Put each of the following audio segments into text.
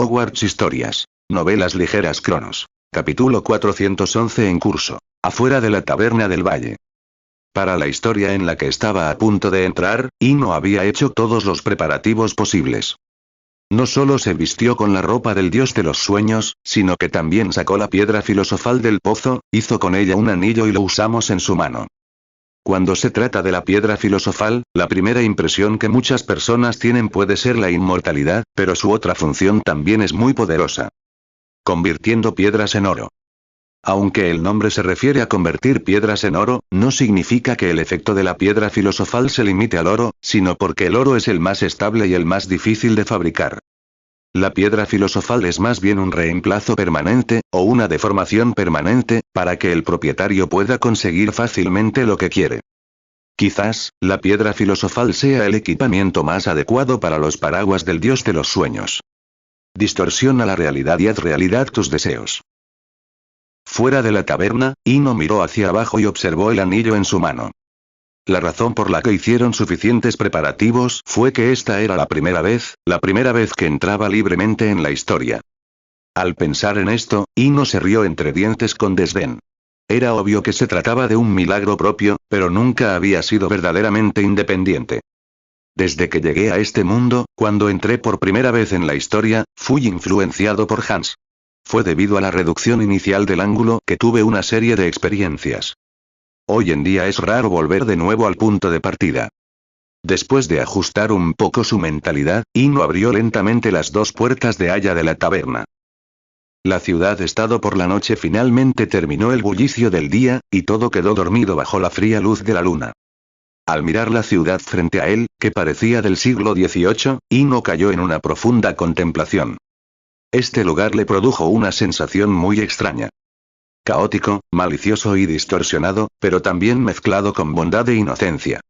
Hogwarts Historias. Novelas ligeras Cronos. Capítulo 411 en curso. Afuera de la taberna del valle. Para la historia en la que estaba a punto de entrar, Ino había hecho todos los preparativos posibles. No solo se vistió con la ropa del dios de los sueños, sino que también sacó la piedra filosofal del pozo, hizo con ella un anillo y lo usamos en su mano. Cuando se trata de la piedra filosofal, la primera impresión que muchas personas tienen puede ser la inmortalidad, pero su otra función también es muy poderosa. Convirtiendo piedras en oro. Aunque el nombre se refiere a convertir piedras en oro, no significa que el efecto de la piedra filosofal se limite al oro, sino porque el oro es el más estable y el más difícil de fabricar. La piedra filosofal es más bien un reemplazo permanente, o una deformación permanente, para que el propietario pueda conseguir fácilmente lo que quiere. Quizás, la piedra filosofal sea el equipamiento más adecuado para los paraguas del dios de los sueños. Distorsiona la realidad y haz realidad tus deseos. Fuera de la taberna, Ino miró hacia abajo y observó el anillo en su mano. La razón por la que hicieron suficientes preparativos fue que esta era la primera vez que entraba libremente en la historia. Al pensar en esto, Ino se rió entre dientes con desdén. Era obvio que se trataba de un milagro propio, pero nunca había sido verdaderamente independiente. Desde que llegué a este mundo, cuando entré por primera vez en la historia, fui influenciado por Hans. Fue debido a la reducción inicial del ángulo que tuve una serie de experiencias. Hoy en día es raro volver de nuevo al punto de partida. Después de ajustar un poco su mentalidad, Ino abrió lentamente las dos puertas de haya de la taberna. La ciudad-estado por la noche finalmente terminó el bullicio del día, y todo quedó dormido bajo la fría luz de la luna. Al mirar la ciudad frente a él, que parecía del siglo XVIII, Ino cayó en una profunda contemplación. Este lugar le produjo una sensación muy extraña. Caótico, malicioso y distorsionado, pero también mezclado con bondad e inocencia.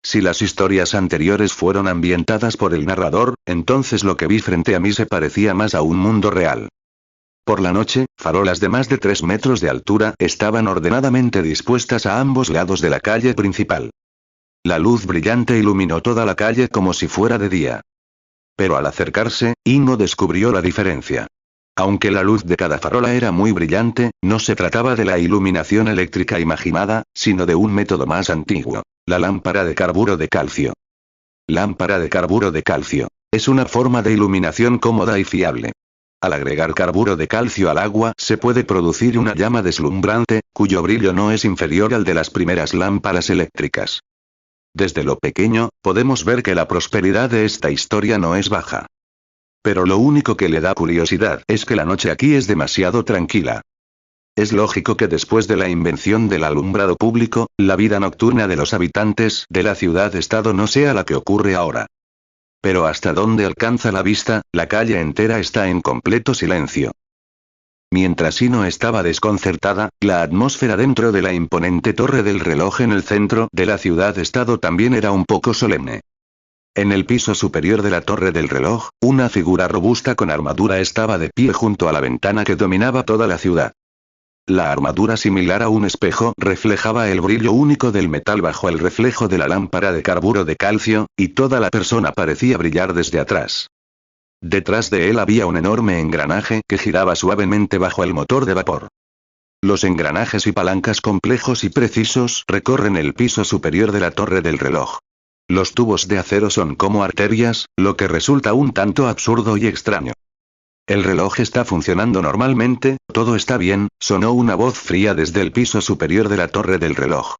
Si las historias anteriores fueron ambientadas por el narrador, entonces lo que vi frente a mí se parecía más a un mundo real. Por la noche, farolas de más de 3 metros de altura estaban ordenadamente dispuestas a ambos lados de la calle principal. La luz brillante iluminó toda la calle como si fuera de día. Pero al acercarse, Ino descubrió la diferencia. Aunque la luz de cada farola era muy brillante, no se trataba de la iluminación eléctrica imaginada, sino de un método más antiguo, la lámpara de carburo de calcio. Lámpara de carburo de calcio. Es una forma de iluminación cómoda y fiable. Al agregar carburo de calcio al agua se puede producir una llama deslumbrante, cuyo brillo no es inferior al de las primeras lámparas eléctricas. Desde lo pequeño, podemos ver que la prosperidad de esta historia no es baja. Pero lo único que le da curiosidad es que la noche aquí es demasiado tranquila. Es lógico que después de la invención del alumbrado público, la vida nocturna de los habitantes de la ciudad-estado no sea la que ocurre ahora. Pero hasta donde alcanza la vista, la calle entera está en completo silencio. Mientras Ino estaba desconcertada, la atmósfera dentro de la imponente torre del reloj en el centro de la ciudad-estado también era un poco solemne. En el piso superior de la torre del reloj, una figura robusta con armadura estaba de pie junto a la ventana que dominaba toda la ciudad. La armadura, similar a un espejo, reflejaba el brillo único del metal bajo el reflejo de la lámpara de carburo de calcio, y toda la persona parecía brillar desde atrás. Detrás de él había un enorme engranaje que giraba suavemente bajo el motor de vapor. Los engranajes y palancas complejos y precisos recorren el piso superior de la torre del reloj. Los tubos de acero son como arterias, lo que resulta un tanto absurdo y extraño. El reloj está funcionando normalmente, todo está bien, sonó una voz fría desde el piso superior de la torre del reloj.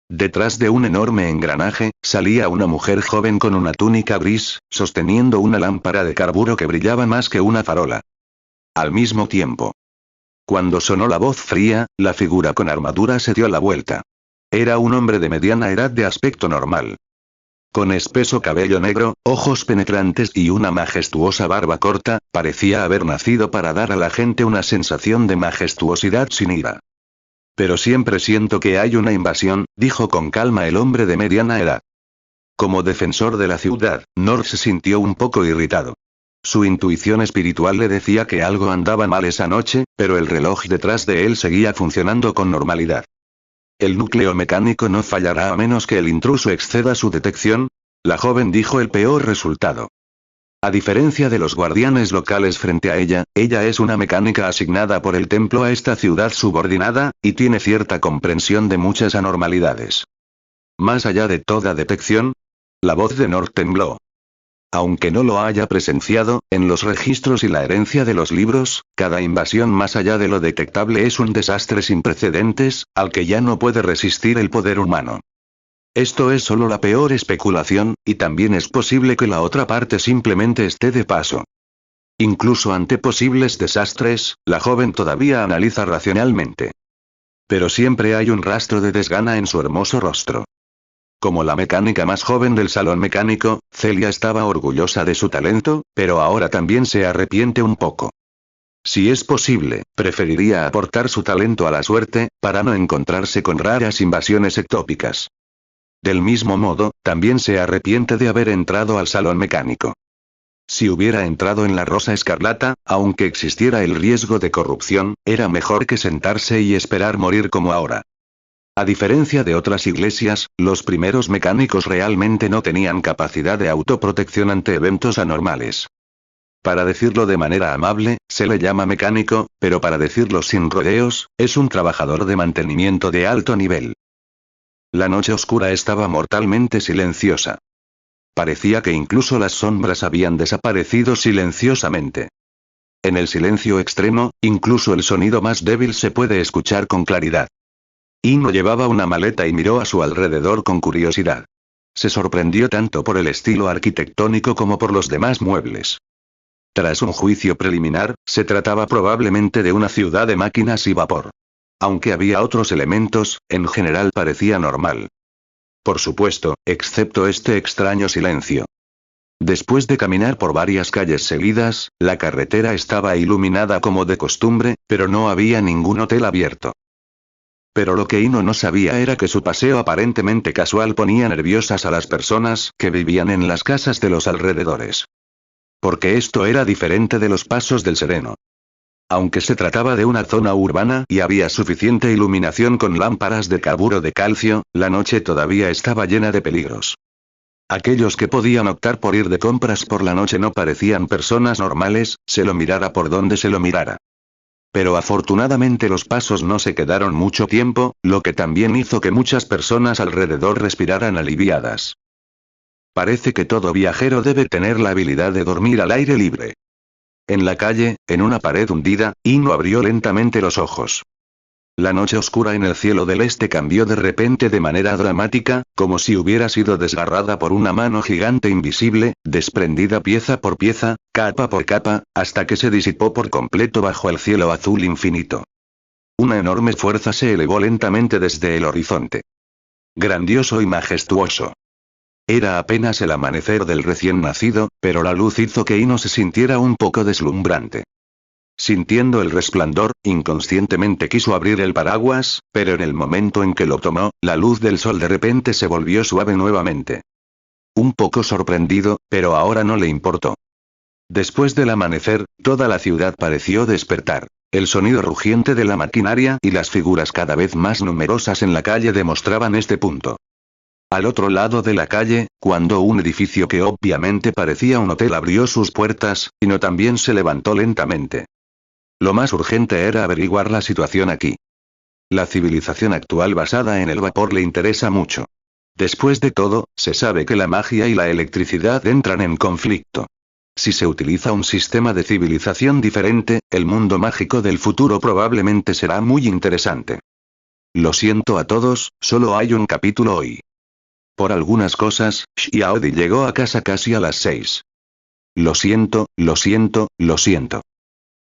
Detrás de un enorme engranaje, salía una mujer joven con una túnica gris, sosteniendo una lámpara de carburo que brillaba más que una farola. Al mismo tiempo. Cuando sonó la voz fría, la figura con armadura se dio la vuelta. Era un hombre de mediana edad de aspecto normal. Con espeso cabello negro, ojos penetrantes y una majestuosa barba corta, parecía haber nacido para dar a la gente una sensación de majestuosidad sin ira. Pero siempre siento que hay una invasión, dijo con calma el hombre de mediana edad. Como defensor de la ciudad, Nor se sintió un poco irritado. Su intuición espiritual le decía que algo andaba mal esa noche, pero el reloj detrás de él seguía funcionando con normalidad. El núcleo mecánico no fallará a menos que el intruso exceda su detección. La joven dijo el peor resultado. A diferencia de los guardianes locales frente a ella es una mecánica asignada por el templo a esta ciudad subordinada, y tiene cierta comprensión de muchas anormalidades. Más allá de toda detección, la voz de Nord tembló. Aunque no lo haya presenciado, en los registros y la herencia de los libros, cada invasión más allá de lo detectable es un desastre sin precedentes, al que ya no puede resistir el poder humano. Esto es solo la peor especulación, y también es posible que la otra parte simplemente esté de paso. Incluso ante posibles desastres, la joven todavía analiza racionalmente. Pero siempre hay un rastro de desgana en su hermoso rostro. Como la mecánica más joven del salón mecánico, Celia estaba orgullosa de su talento, pero ahora también se arrepiente un poco. Si es posible, preferiría aportar su talento a la suerte, para no encontrarse con raras invasiones ectópicas. Del mismo modo, también se arrepiente de haber entrado al salón mecánico. Si hubiera entrado en la Rosa Escarlata, aunque existiera el riesgo de corrupción, era mejor que sentarse y esperar morir como ahora. A diferencia de otras iglesias, los primeros mecánicos realmente no tenían capacidad de autoprotección ante eventos anormales. Para decirlo de manera amable, se le llama mecánico, pero para decirlo sin rodeos, es un trabajador de mantenimiento de alto nivel. La noche oscura estaba mortalmente silenciosa. Parecía que incluso las sombras habían desaparecido silenciosamente. En el silencio extremo, incluso el sonido más débil se puede escuchar con claridad. Ino llevaba una maleta y miró a su alrededor con curiosidad. Se sorprendió tanto por el estilo arquitectónico como por los demás muebles. Tras un juicio preliminar, se trataba probablemente de una ciudad de máquinas y vapor. Aunque había otros elementos, en general parecía normal. Por supuesto, excepto este extraño silencio. Después de caminar por varias calles seguidas, la carretera estaba iluminada como de costumbre, pero no había ningún hotel abierto. Pero lo que Ino no sabía era que su paseo aparentemente casual ponía nerviosas a las personas que vivían en las casas de los alrededores. Porque esto era diferente de los pasos del sereno. Aunque se trataba de una zona urbana y había suficiente iluminación con lámparas de carburo de calcio, la noche todavía estaba llena de peligros. Aquellos que podían optar por ir de compras por la noche no parecían personas normales, se lo mirara por donde se lo mirara. Pero afortunadamente los pasos no se quedaron mucho tiempo, lo que también hizo que muchas personas alrededor respiraran aliviadas. Parece que todo viajero debe tener la habilidad de dormir al aire libre. En la calle, en una pared hundida, Ino abrió lentamente los ojos. La noche oscura en el cielo del este cambió de repente de manera dramática, como si hubiera sido desgarrada por una mano gigante invisible, desprendida pieza por pieza, capa por capa, hasta que se disipó por completo bajo el cielo azul infinito. Una enorme fuerza se elevó lentamente desde el horizonte. Grandioso y majestuoso. Era apenas el amanecer del recién nacido, pero la luz hizo que Ino se sintiera un poco deslumbrante. Sintiendo el resplandor, inconscientemente quiso abrir el paraguas, pero en el momento en que lo tomó, la luz del sol de repente se volvió suave nuevamente. Un poco sorprendido, pero ahora no le importó. Después del amanecer, toda la ciudad pareció despertar. El sonido rugiente de la maquinaria y las figuras cada vez más numerosas en la calle demostraban este punto. Al otro lado de la calle, cuando un edificio que obviamente parecía un hotel abrió sus puertas, Ino también se levantó lentamente. Lo más urgente era averiguar la situación aquí. La civilización actual basada en el vapor le interesa mucho. Después de todo, se sabe que la magia y la electricidad entran en conflicto. Si se utiliza un sistema de civilización diferente, el mundo mágico del futuro probablemente será muy interesante. Lo siento a todos, solo hay un capítulo hoy. Por algunas cosas, Xiaodi llegó a casa casi a las 6. Lo siento, lo siento, lo siento.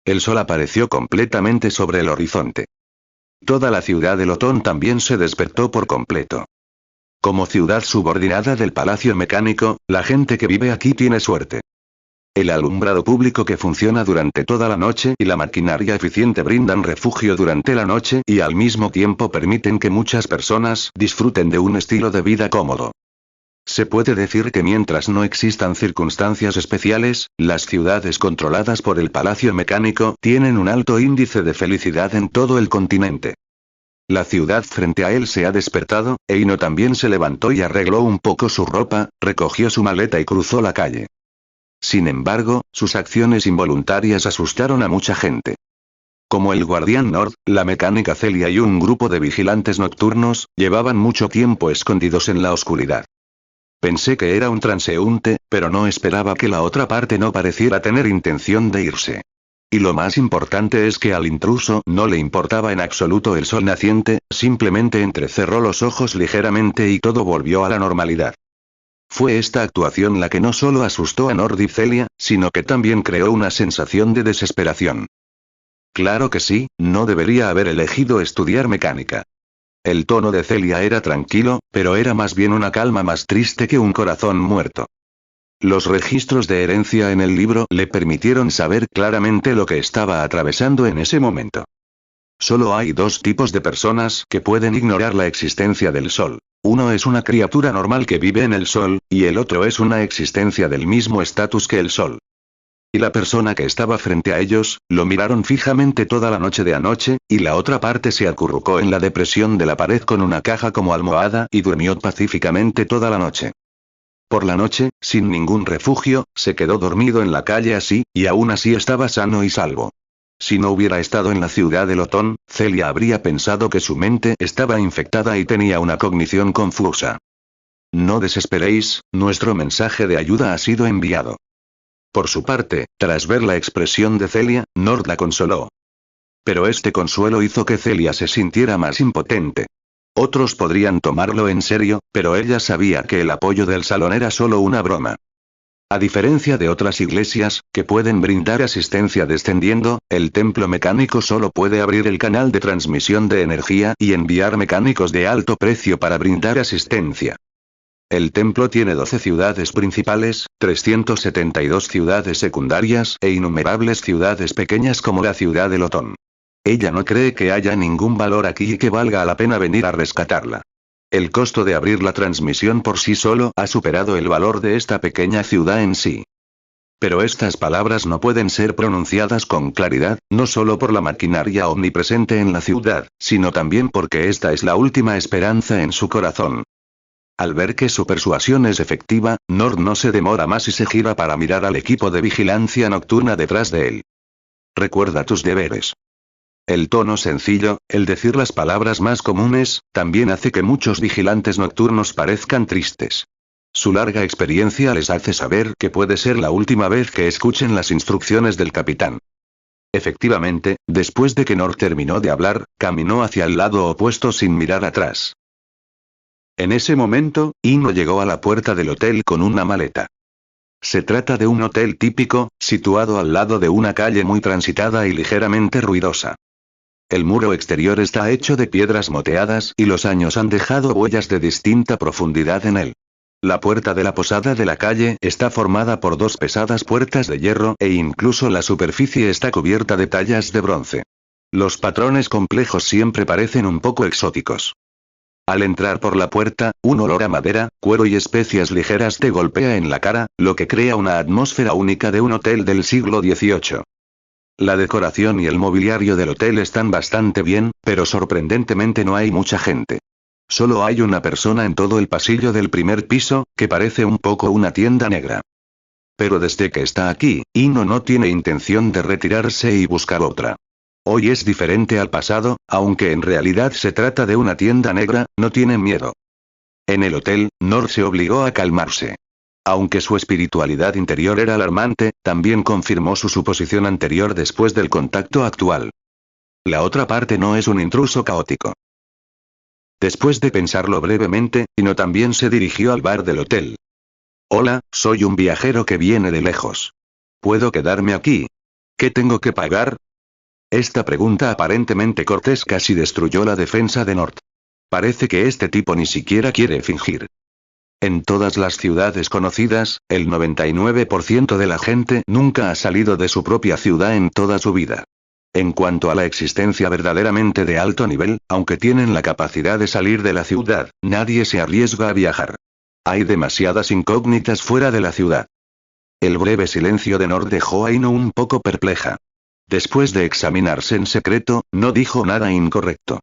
El sol apareció completamente sobre el horizonte. Toda la ciudad de Lotón también se despertó por completo. Como ciudad subordinada del Palacio Mecánico, la gente que vive aquí tiene suerte. El alumbrado público que funciona durante toda la noche y la maquinaria eficiente brindan refugio durante la noche y al mismo tiempo permiten que muchas personas disfruten de un estilo de vida cómodo. Se puede decir que mientras no existan circunstancias especiales, las ciudades controladas por el Palacio Mecánico tienen un alto índice de felicidad en todo el continente. La ciudad frente a él se ha despertado, e Ino también se levantó y arregló un poco su ropa, recogió su maleta y cruzó la calle. Sin embargo, sus acciones involuntarias asustaron a mucha gente. Como el guardián Nord, la mecánica Celia y un grupo de vigilantes nocturnos, llevaban mucho tiempo escondidos en la oscuridad. Pensé que era un transeúnte, pero no esperaba que la otra parte no pareciera tener intención de irse. Y lo más importante es que al intruso no le importaba en absoluto el sol naciente, simplemente entrecerró los ojos ligeramente y todo volvió a la normalidad. Fue esta actuación la que no solo asustó a Nord y Celia, sino que también creó una sensación de desesperación. Claro que sí, no debería haber elegido estudiar mecánica. El tono de Celia era tranquilo, pero era más bien una calma más triste que un corazón muerto. Los registros de herencia en el libro le permitieron saber claramente lo que estaba atravesando en ese momento. Solo hay dos tipos de personas que pueden ignorar la existencia del sol. Uno es una criatura normal que vive en el sol, y el otro es una existencia del mismo estatus que el sol. Y la persona que estaba frente a ellos, lo miraron fijamente toda la noche de anoche, y la otra parte se acurrucó en la depresión de la pared con una caja como almohada y durmió pacíficamente toda la noche. Por la noche, sin ningún refugio, se quedó dormido en la calle así, y aún así estaba sano y salvo. Si no hubiera estado en la ciudad de Lotón, Celia habría pensado que su mente estaba infectada y tenía una cognición confusa. No desesperéis, nuestro mensaje de ayuda ha sido enviado. Por su parte, tras ver la expresión de Celia, Nord la consoló. Pero este consuelo hizo que Celia se sintiera más impotente. Otros podrían tomarlo en serio, pero ella sabía que el apoyo del salón era solo una broma. A diferencia de otras iglesias, que pueden brindar asistencia descendiendo, el templo mecánico solo puede abrir el canal de transmisión de energía y enviar mecánicos de alto precio para brindar asistencia. El templo tiene 12 ciudades principales, 372 ciudades secundarias e innumerables ciudades pequeñas como la ciudad de Lotón. Ella no cree que haya ningún valor aquí y que valga la pena venir a rescatarla. El costo de abrir la transmisión por sí solo ha superado el valor de esta pequeña ciudad en sí. Pero estas palabras no pueden ser pronunciadas con claridad, no solo por la maquinaria omnipresente en la ciudad, sino también porque esta es la última esperanza en su corazón. Al ver que su persuasión es efectiva, Nord no se demora más y se gira para mirar al equipo de vigilancia nocturna detrás de él. Recuerda tus deberes. El tono sencillo, el decir las palabras más comunes, también hace que muchos vigilantes nocturnos parezcan tristes. Su larga experiencia les hace saber que puede ser la última vez que escuchen las instrucciones del capitán. Efectivamente, después de que Nord terminó de hablar, caminó hacia el lado opuesto sin mirar atrás. En ese momento, Ino llegó a la puerta del hotel con una maleta. Se trata de un hotel típico, situado al lado de una calle muy transitada y ligeramente ruidosa. El muro exterior está hecho de piedras moteadas y los años han dejado huellas de distinta profundidad en él. La puerta de la posada de la calle está formada por dos pesadas puertas de hierro e incluso la superficie está cubierta de tallas de bronce. Los patrones complejos siempre parecen un poco exóticos. Al entrar por la puerta, un olor a madera, cuero y especias ligeras te golpea en la cara, lo que crea una atmósfera única de un hotel del siglo XVIII. La decoración y el mobiliario del hotel están bastante bien, pero sorprendentemente no hay mucha gente. Solo hay una persona en todo el pasillo del primer piso, que parece un poco una tienda negra. Pero desde que está aquí, Ino no tiene intención de retirarse y buscar otra. Hoy es diferente al pasado, aunque en realidad se trata de una tienda negra, no tiene miedo. En el hotel, Nord se obligó a calmarse. Aunque su espiritualidad interior era alarmante, también confirmó su suposición anterior después del contacto actual. La otra parte no es un intruso caótico. Después de pensarlo brevemente, Ino también se dirigió al bar del hotel. Hola, soy un viajero que viene de lejos. ¿Puedo quedarme aquí? ¿Qué tengo que pagar? Esta pregunta aparentemente cortés casi destruyó la defensa de Nord. Parece que este tipo ni siquiera quiere fingir. En todas las ciudades conocidas, el 99% de la gente nunca ha salido de su propia ciudad en toda su vida. En cuanto a la existencia verdaderamente de alto nivel, aunque tienen la capacidad de salir de la ciudad, nadie se arriesga a viajar. Hay demasiadas incógnitas fuera de la ciudad. El breve silencio de Nord dejó a Ino un poco perpleja. Después de examinarse en secreto, no dijo nada incorrecto.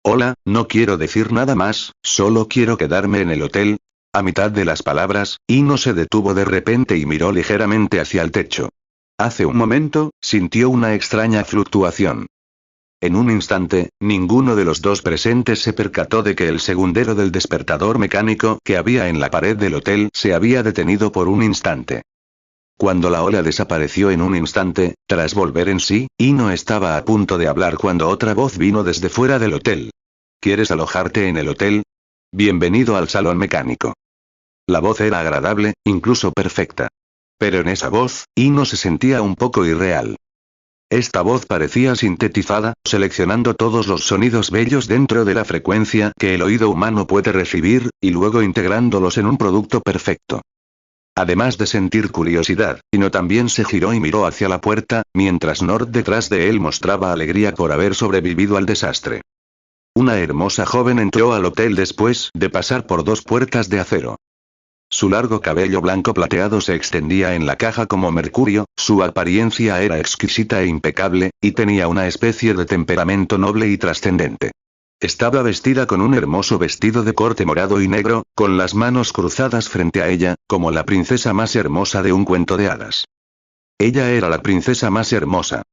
Hola, no quiero decir nada más, solo quiero quedarme en el hotel. A mitad de las palabras, Ino se detuvo de repente y miró ligeramente hacia el techo. Hace un momento, sintió una extraña fluctuación. En un instante, ninguno de los dos presentes se percató de que el segundero del despertador mecánico que había en la pared del hotel se había detenido por un instante. Cuando la ola desapareció en un instante, tras volver en sí, Ino estaba a punto de hablar cuando otra voz vino desde fuera del hotel. ¿Quieres alojarte en el hotel? Bienvenido al salón mecánico. La voz era agradable, incluso perfecta. Pero en esa voz, Ino se sentía un poco irreal. Esta voz parecía sintetizada, seleccionando todos los sonidos bellos dentro de la frecuencia que el oído humano puede recibir, y luego integrándolos en un producto perfecto. Además de sentir curiosidad, Ino también se giró y miró hacia la puerta, mientras Nord detrás de él mostraba alegría por haber sobrevivido al desastre. Una hermosa joven entró al hotel después de pasar por 2 puertas de acero. Su largo cabello blanco plateado se extendía en la caja como mercurio, su apariencia era exquisita e impecable, y tenía una especie de temperamento noble y trascendente. Estaba vestida con un hermoso vestido de corte morado y negro, con las manos cruzadas frente a ella, como la princesa más hermosa de un cuento de hadas. Ella era la princesa más hermosa.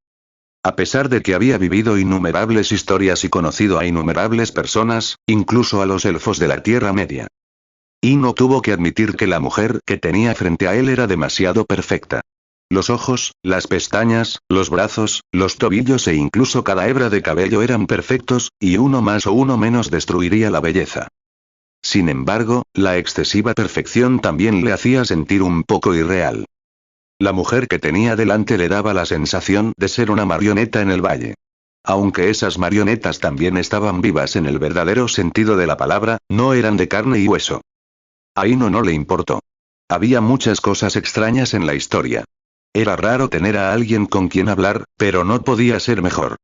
A pesar de que había vivido innumerables historias y conocido a innumerables personas, incluso a los elfos de la Tierra Media. Ino tuvo que admitir que la mujer que tenía frente a él era demasiado perfecta. Los ojos, las pestañas, los brazos, los tobillos e incluso cada hebra de cabello eran perfectos, y uno más o uno menos destruiría la belleza. Sin embargo, la excesiva perfección también le hacía sentir un poco irreal. La mujer que tenía delante le daba la sensación de ser una marioneta en el valle. Aunque esas marionetas también estaban vivas en el verdadero sentido de la palabra, no eran de carne y hueso. A Ino no le importó. Había muchas cosas extrañas en la historia. Era raro tener a alguien con quien hablar, pero no podía ser mejor.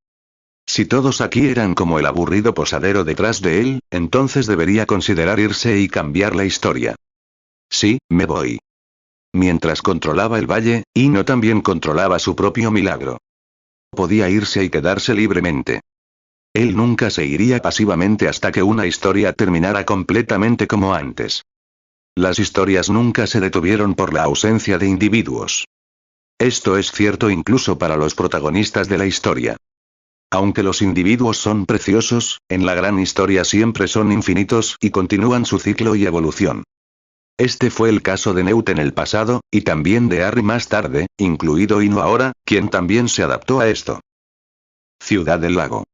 Si todos aquí eran como el aburrido posadero detrás de él, entonces debería considerar irse y cambiar la historia. Sí, me voy. Mientras controlaba el valle, Ino también controlaba su propio milagro. Podía irse y quedarse libremente. Él nunca se iría pasivamente hasta que una historia terminara completamente como antes. Las historias nunca se detuvieron por la ausencia de individuos. Esto es cierto incluso para los protagonistas de la historia. Aunque los individuos son preciosos, en la gran historia siempre son infinitos y continúan su ciclo y evolución. Este fue el caso de Neut en el pasado, y también de Harry más tarde, incluido Ino ahora, quien también se adaptó a esto. Ciudad del Lago.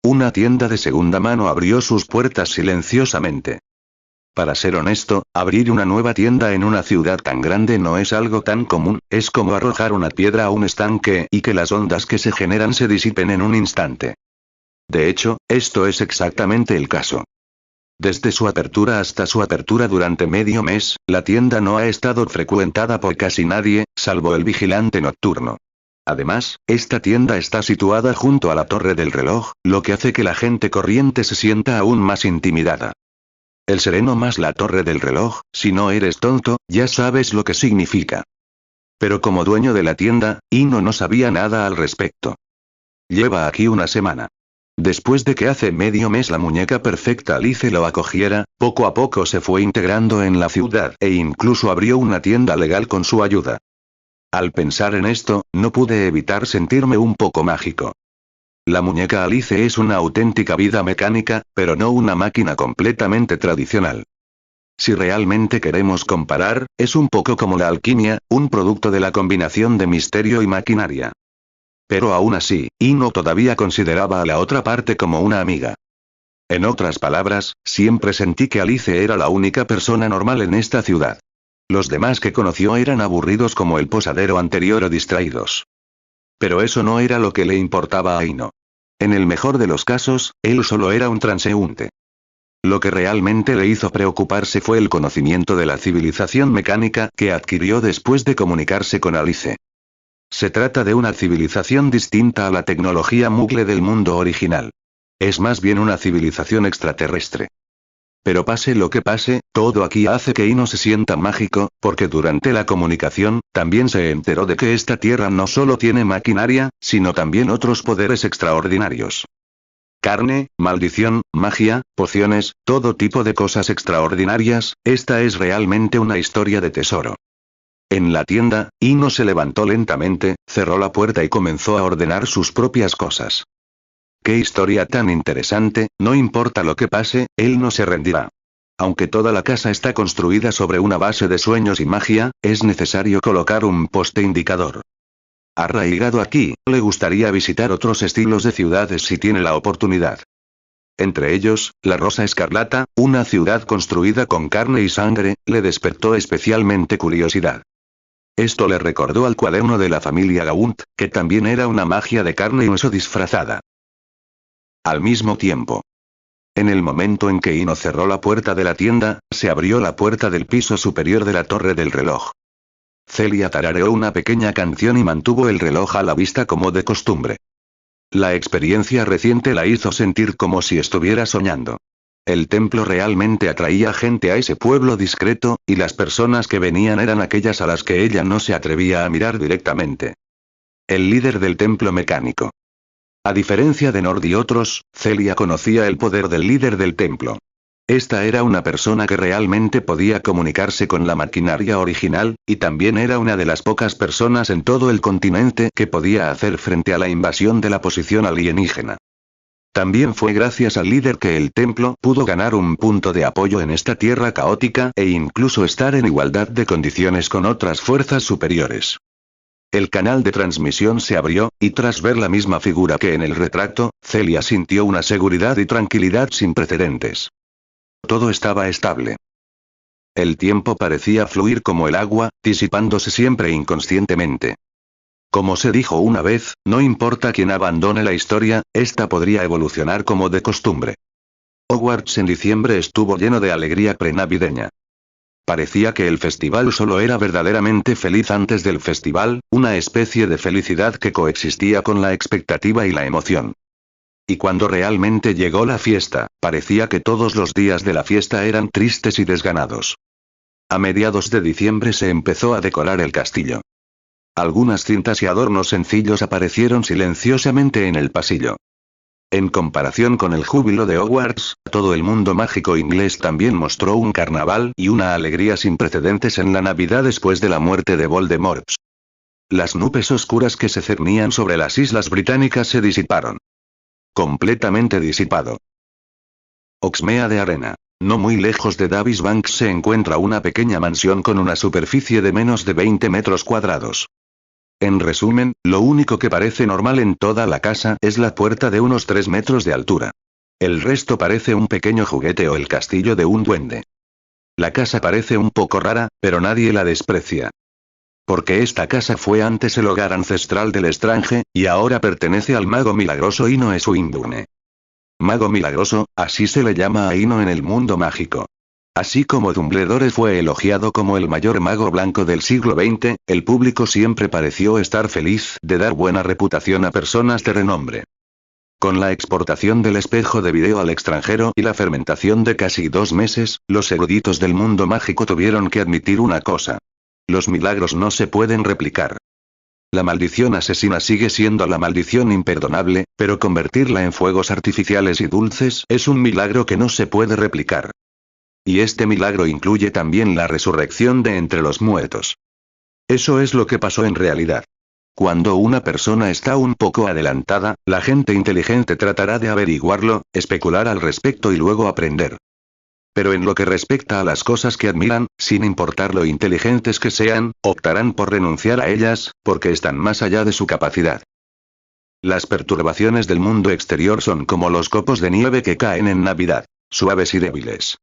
Una tienda de segunda mano abrió sus puertas silenciosamente. Para ser honesto, abrir una nueva tienda en una ciudad tan grande no es algo tan común, es como arrojar una piedra a un estanque y que las ondas que se generan se disipen en un instante. De hecho, esto es exactamente el caso. Desde su apertura hasta su apertura durante medio mes, la tienda no ha estado frecuentada por casi nadie, salvo el vigilante nocturno. Además, esta tienda está situada junto a la torre del reloj, lo que hace que la gente corriente se sienta aún más intimidada. El sereno más la torre del reloj, si no eres tonto, ya sabes lo que significa. Pero como dueño de la tienda, Ino no sabía nada al respecto. Lleva aquí una semana. Después de que hace medio mes la muñeca perfecta Alice lo acogiera, poco a poco se fue integrando en la ciudad e incluso abrió una tienda legal con su ayuda. Al pensar en esto, no pude evitar sentirme un poco mágico. La muñeca Alice es una auténtica vida mecánica, pero no una máquina completamente tradicional. Si realmente queremos comparar, es un poco como la alquimia, un producto de la combinación de misterio y maquinaria. Pero aún así, Ino todavía consideraba a la otra parte como una amiga. En otras palabras, siempre sentí que Alice era la única persona normal en esta ciudad. Los demás que conoció eran aburridos como el posadero anterior o distraídos. Pero eso no era lo que le importaba a Ino. En el mejor de los casos, él solo era un transeúnte. Lo que realmente le hizo preocuparse fue el conocimiento de la civilización mecánica que adquirió después de comunicarse con Alice. Se trata de una civilización distinta a la tecnología mugle del mundo original. Es más bien una civilización extraterrestre. Pero pase lo que pase, todo aquí hace que Ino se sienta mágico, porque durante la comunicación, también se enteró de que esta tierra no solo tiene maquinaria, sino también otros poderes extraordinarios. Carne, maldición, magia, pociones, todo tipo de cosas extraordinarias, esta es realmente una historia de tesoro. En la tienda, Ino se levantó lentamente, cerró la puerta y comenzó a ordenar sus propias cosas. ¡Qué historia tan interesante! No importa lo que pase, él no se rendirá. Aunque toda la casa está construida sobre una base de sueños y magia, es necesario colocar un poste indicador. Arraigado aquí, le gustaría visitar otros estilos de ciudades si tiene la oportunidad. Entre ellos, la Rosa Escarlata, una ciudad construida con carne y sangre, le despertó especialmente curiosidad. Esto le recordó al cuaderno de la familia Gaunt, que también era una magia de carne y hueso disfrazada. Al mismo tiempo. En el momento en que Ino cerró la puerta de la tienda, se abrió la puerta del piso superior de la torre del reloj. Celia tarareó una pequeña canción y mantuvo el reloj a la vista como de costumbre. La experiencia reciente la hizo sentir como si estuviera soñando. El templo realmente atraía gente a ese pueblo discreto, y las personas que venían eran aquellas a las que ella no se atrevía a mirar directamente. El líder del templo mecánico. A diferencia de Nord y otros, Celia conocía el poder del líder del templo. Esta era una persona que realmente podía comunicarse con la maquinaria original, y también era una de las pocas personas en todo el continente que podía hacer frente a la invasión de la posición alienígena. También fue gracias al líder que el templo pudo ganar un punto de apoyo en esta tierra caótica e incluso estar en igualdad de condiciones con otras fuerzas superiores. El canal de transmisión se abrió, y tras ver la misma figura que en el retrato, Celia sintió una seguridad y tranquilidad sin precedentes. Todo estaba estable. El tiempo parecía fluir como el agua, disipándose siempre inconscientemente. Como se dijo una vez, no importa quién abandone la historia, esta podría evolucionar como de costumbre. Hogwarts en diciembre estuvo lleno de alegría prenavideña. Parecía que el festival solo era verdaderamente feliz antes del festival, una especie de felicidad que coexistía con la expectativa y la emoción. Y cuando realmente llegó la fiesta, parecía que todos los días de la fiesta eran tristes y desganados. A mediados de diciembre se empezó a decorar el castillo. Algunas cintas y adornos sencillos aparecieron silenciosamente en el pasillo. En comparación con el júbilo de Hogwarts, todo el mundo mágico inglés también mostró un carnaval y una alegría sin precedentes en la Navidad después de la muerte de Voldemort. Las nubes oscuras que se cernían sobre las islas británicas se disiparon. Completamente disipado. Oxmea de Arena. No muy lejos de Davis Banks se encuentra una pequeña mansión con una superficie de menos de 20 metros cuadrados. En resumen, lo único que parece normal en toda la casa es la puerta de unos 3 metros de altura. El resto parece un pequeño juguete o el castillo de un duende. La casa parece un poco rara, pero nadie la desprecia. Porque esta casa fue antes el hogar ancestral del Estrange, y ahora pertenece al mago milagroso Ino Swinburne. Mago milagroso, así se le llama a Ino en el mundo mágico. Así como Dumbledore fue elogiado como el mayor mago blanco del siglo XX, el público siempre pareció estar feliz de dar buena reputación a personas de renombre. Con la exportación del espejo de video al extranjero y la fermentación de casi 2 meses, los eruditos del mundo mágico tuvieron que admitir una cosa. Los milagros no se pueden replicar. La maldición asesina sigue siendo la maldición imperdonable, pero convertirla en fuegos artificiales y dulces es un milagro que no se puede replicar. Y este milagro incluye también la resurrección de entre los muertos. Eso es lo que pasó en realidad. Cuando una persona está un poco adelantada, la gente inteligente tratará de averiguarlo, especular al respecto y luego aprender. Pero en lo que respecta a las cosas que admiran, sin importar lo inteligentes que sean, optarán por renunciar a ellas, porque están más allá de su capacidad. Las perturbaciones del mundo exterior son como los copos de nieve que caen en Navidad, suaves y débiles.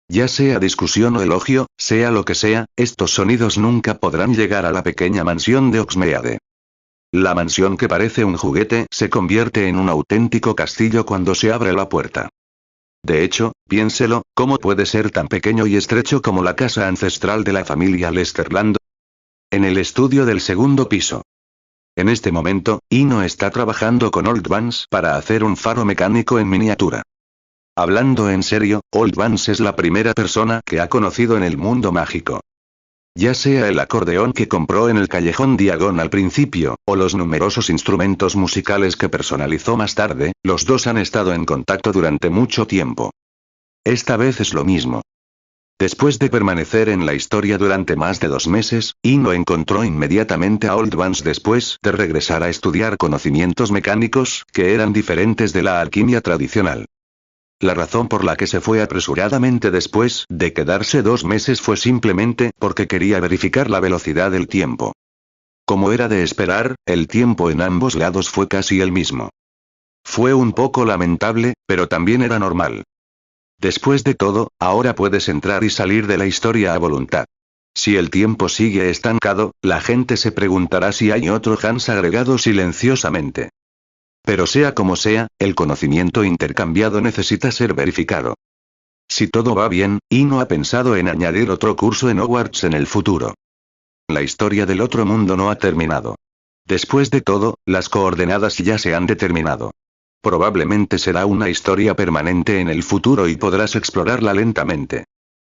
Ya sea discusión o elogio, sea lo que sea, estos sonidos nunca podrán llegar a la pequeña mansión de Oxmeade. La mansión que parece un juguete se convierte en un auténtico castillo cuando se abre la puerta. De hecho, piénselo, ¿cómo puede ser tan pequeño y estrecho como la casa ancestral de la familia Lesterland? En el estudio del segundo piso. En este momento, Ino está trabajando con Old Vance para hacer un faro mecánico en miniatura. Hablando en serio, Old Vance es la primera persona que ha conocido en el mundo mágico. Ya sea el acordeón que compró en el callejón Diagon al principio, o los numerosos instrumentos musicales que personalizó más tarde, los dos han estado en contacto durante mucho tiempo. Esta vez es lo mismo. Después de permanecer en la historia durante más de 2 meses, Ino encontró inmediatamente a Old Vance después de regresar a estudiar conocimientos mecánicos, que eran diferentes de la alquimia tradicional. La razón por la que se fue apresuradamente después de quedarse 2 meses fue simplemente porque quería verificar la velocidad del tiempo. Como era de esperar, el tiempo en ambos lados fue casi el mismo. Fue un poco lamentable, pero también era normal. Después de todo, ahora puedes entrar y salir de la historia a voluntad. Si el tiempo sigue estancado, la gente se preguntará si hay otro Hans agregado silenciosamente. Pero sea como sea, el conocimiento intercambiado necesita ser verificado. Si todo va bien, Ino ha pensado en añadir otro curso en Hogwarts en el futuro. La historia del otro mundo no ha terminado. Después de todo, las coordenadas ya se han determinado. Probablemente será una historia permanente en el futuro y podrás explorarla lentamente.